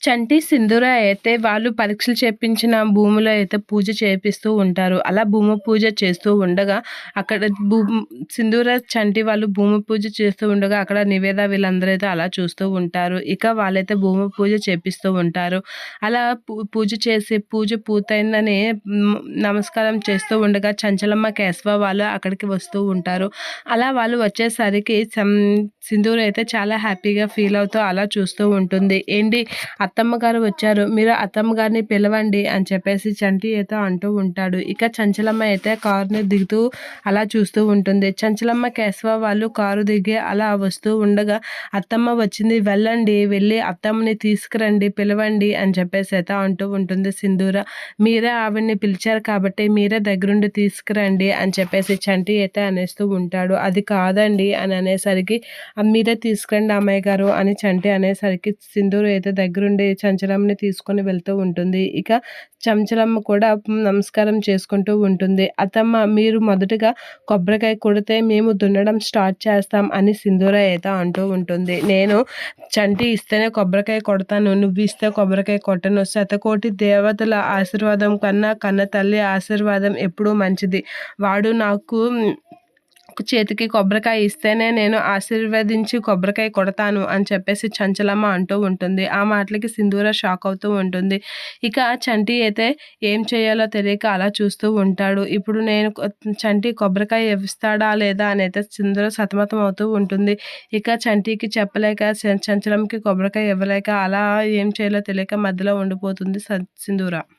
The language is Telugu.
చంటి, సింధూర అయితే వాళ్ళు పరీక్షలు చేపించిన భూమిలో అయితే పూజ చేపిస్తూ ఉంటారు. అలా భూమి పూజ చేస్తూ ఉండగా అక్కడ సింధూర, చంటి వాళ్ళు భూమి పూజ చేస్తూ ఉండగా అక్కడ నివేద వీళ్ళందరూ అయితే అలా చూస్తూ ఉంటారు. ఇక వాళ్ళైతే భూమి పూజ చేపిస్తూ ఉంటారు. అలా పూజ చేసి పూజ పూర్తయిందని నమస్కారం చేస్తూ ఉండగా చంచలమ్మ, కేశవ వాళ్ళు అక్కడికి వస్తూ ఉంటారు. అలా వాళ్ళు వచ్చేసరికి సింధూర అయితే చాలా హ్యాపీగా ఫీల్ అవుతూ అలా చూస్తూ ఉంటుంది. ఏంటి అత్తమ్మ గారు వచ్చారు, మీరు అత్తమ్మ గారిని పిలవండి అని చెప్పేసి చంటి అయితే అంటూ ఉంటాడు. ఇక చంచలమ్మ అయితే కారుని దిగుతూ అలా చూస్తూ ఉంటుంది. చంచలమ్మ, కేశవ వాళ్ళు కారు దిగి అలా వస్తూ ఉండగా అత్తమ్మ వచ్చింది, వెళ్ళండి, వెళ్ళి అత్తమ్మని తీసుకురండి, పిలవండి అని చెప్పేసి అయితే అంటూ ఉంటుంది సింధూర. మీరే ఆవిడ్ని పిలిచారు కాబట్టి మీరే దగ్గరుండి తీసుకురండి అని చెప్పేసి చంటి అయితే అనేస్తూ ఉంటాడు. అది కాదండి అని అనేసరికి మీరే తీసుకురండి అమ్మాయి గారు అని చంటి అనేసరికి సింధూర అయితే దగ్గరుండి చంచలమ్మని తీసుకొని వెళ్తూ ఉంటుంది. ఇక చంచలమ్మ కూడా నమస్కారం చేసుకుంటూ ఉంటుంది. అత్తమ్మ, మీరు మొదటగా కొబ్బరికాయ కొడితే మేము దున్నడం స్టార్ట్ చేస్తాం అని సింధూర అయితే అంటూ ఉంటుంది. నేను చంటి ఇస్తేనే కొబ్బరికాయ కొడతాను, నువ్వు ఇస్తే కొబ్బరికాయ కొట్టను. శతకోటి దేవతల ఆశీర్వాదం కన్నా కన్న తల్లి ఆశీర్వాదం ఎప్పుడూ మంచిది. వాడు నాకు చేతికి కొబ్బరికాయ ఇస్తేనే నేను ఆశీర్వదించి కొబ్బరికాయ కొడతాను అని చెప్పేసి చంచలమ్మ అంటూ ఉంటుంది. ఆ మాటలకి సింధూర షాక్ అవుతూ ఉంటుంది. ఇక చంటి అయితే ఏం చేయాలో తెలియక అలా చూస్తూ ఉంటాడు. ఇప్పుడు నేను చంటి కొబ్బరికాయ ఇస్తాడా లేదా అని అయితే సింధూర సతమతం అవుతూ ఉంటుంది. ఇక చంటికి చెప్పలేక చంచలమ్మకి కొబ్బరికాయ ఇవ్వలేక అలా ఏం చేయాలో తెలియక మధ్యలో ఉండిపోతుంది సింధూర.